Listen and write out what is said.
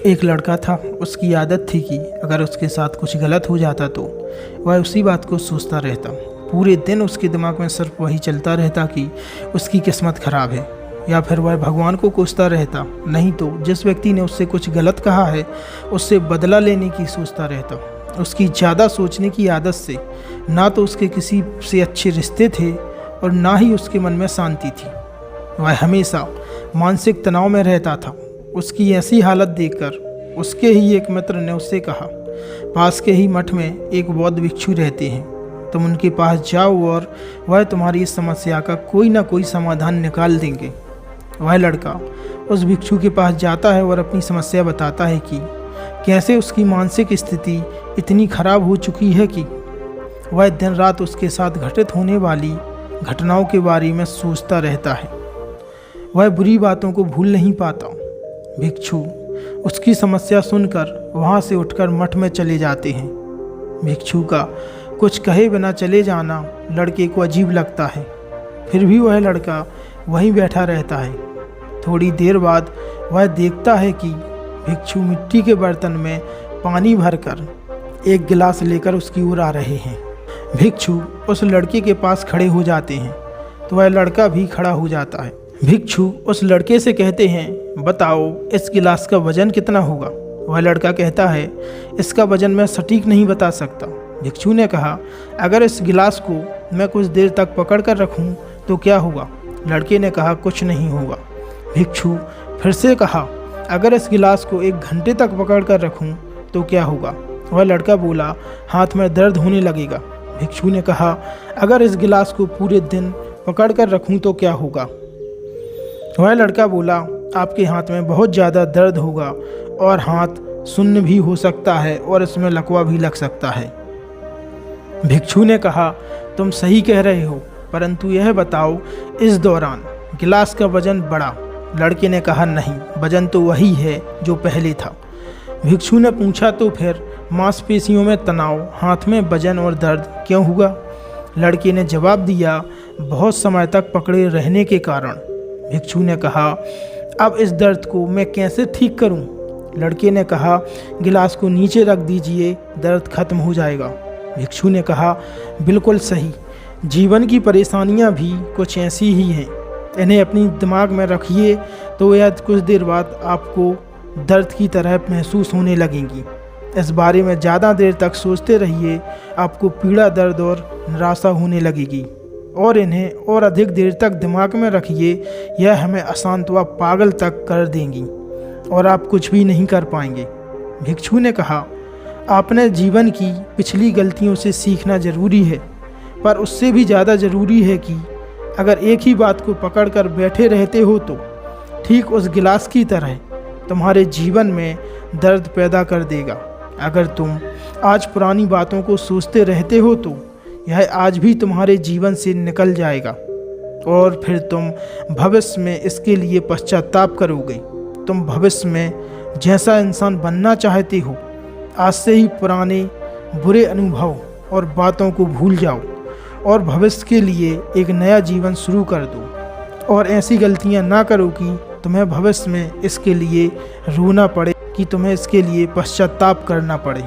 एक लड़का था। उसकी आदत थी कि अगर उसके साथ कुछ गलत हो जाता तो वह उसी बात को सोचता रहता। पूरे दिन उसके दिमाग में सिर्फ वही चलता रहता कि उसकी किस्मत खराब है, या फिर वह भगवान को कोसता रहता, नहीं तो जिस व्यक्ति ने उससे कुछ गलत कहा है उससे बदला लेने की सोचता रहता। उसकी ज़्यादा सोचने की आदत से ना तो उसके किसी से अच्छे रिश्ते थे और ना ही उसके मन में शांति थी। वह हमेशा मानसिक तनाव में रहता था। उसकी ऐसी हालत देखकर उसके ही एक मित्र ने उससे कहा, पास के ही मठ में एक बौद्ध भिक्षु रहते हैं, तुम उनके पास जाओ और वह तुम्हारी इस समस्या का कोई ना कोई समाधान निकाल देंगे। वह लड़का उस भिक्षु के पास जाता है और अपनी समस्या बताता है कि कैसे उसकी मानसिक स्थिति इतनी खराब हो चुकी है कि वह दिन रात उसके साथ घटित होने वाली घटनाओं के बारे में सोचता रहता है। वह बुरी बातों को भूल नहीं पाता। भिक्षु उसकी समस्या सुनकर वहाँ से उठकर मठ में चले जाते हैं। भिक्षु का कुछ कहे बिना चले जाना लड़के को अजीब लगता है, फिर भी वह लड़का वहीं बैठा रहता है। थोड़ी देर बाद वह देखता है कि भिक्षु मिट्टी के बर्तन में पानी भरकर एक गिलास लेकर उसकी ओर आ रहे हैं। भिक्षु उस लड़के के पास खड़े हो जाते हैं तो वह लड़का भी खड़ा हो जाता है। भिक्षु उस लड़के से कहते हैं, बताओ इस गिलास का वजन कितना होगा। वह लड़का कहता है, इसका वजन मैं सटीक नहीं बता सकता। भिक्षु ने कहा, अगर इस गिलास को मैं कुछ देर तक पकड़ कर रखूं तो क्या होगा। लड़के ने कहा, कुछ नहीं होगा। भिक्षु फिर से कहा, अगर इस गिलास को 1 घंटे तक पकड़ कर रखूं तो क्या होगा। वह लड़का बोला, हाथ में दर्द होने लगेगा। भिक्षु ने कहा, अगर इस गिलास को पूरे दिन पकड़ कर रखूं तो क्या होगा। वह लड़का बोला, आपके हाथ में बहुत ज़्यादा दर्द होगा और हाथ सुन्न भी हो सकता है और इसमें लकवा भी लग सकता है। भिक्षु ने कहा, तुम सही कह रहे हो, परंतु यह बताओ इस दौरान गिलास का वजन बढ़ा। लड़के ने कहा, नहीं, वजन तो वही है जो पहले था। भिक्षु ने पूछा, तो फिर मांसपेशियों में तनाव, हाथ में वजन और दर्द क्यों हुआ। लड़के ने जवाब दिया, बहुत समय तक पकड़े रहने के कारण। भिक्षु ने कहा, अब इस दर्द को मैं कैसे ठीक करूं। लड़के ने कहा, गिलास को नीचे रख दीजिए, दर्द खत्म हो जाएगा। भिक्षु ने कहा, बिल्कुल सही, जीवन की परेशानियां भी कुछ ऐसी ही हैं, इन्हें अपनी दिमाग में रखिए तो यह कुछ देर बाद आपको दर्द की तरह महसूस होने लगेंगी। इस बारे में ज़्यादा देर तक सोचते रहिए, आपको पीड़ा, दर्द और निराशा होने लगेगी, और इन्हें और अधिक देर तक दिमाग में रखिए, यह हमें अशांत व पागल तक कर देंगी और आप कुछ भी नहीं कर पाएंगे। भिक्षु ने कहा, आपने जीवन की पिछली गलतियों से सीखना ज़रूरी है, पर उससे भी ज़्यादा ज़रूरी है कि अगर एक ही बात को पकड़ कर बैठे रहते हो तो ठीक उस गिलास की तरह तुम्हारे जीवन में दर्द पैदा कर देगा। अगर तुम आज पुरानी बातों को सोचते रहते हो तो यह आज भी तुम्हारे जीवन से निकल जाएगा और फिर तुम भविष्य में इसके लिए पश्चाताप करोगे। तुम भविष्य में जैसा इंसान बनना चाहते हो, आज से ही पुराने बुरे अनुभव और बातों को भूल जाओ और भविष्य के लिए एक नया जीवन शुरू कर दो, और ऐसी गलतियां ना करो कि तुम्हें भविष्य में इसके लिए रोना पड़े, कि तुम्हें इसके लिए पश्चाताप करना पड़े।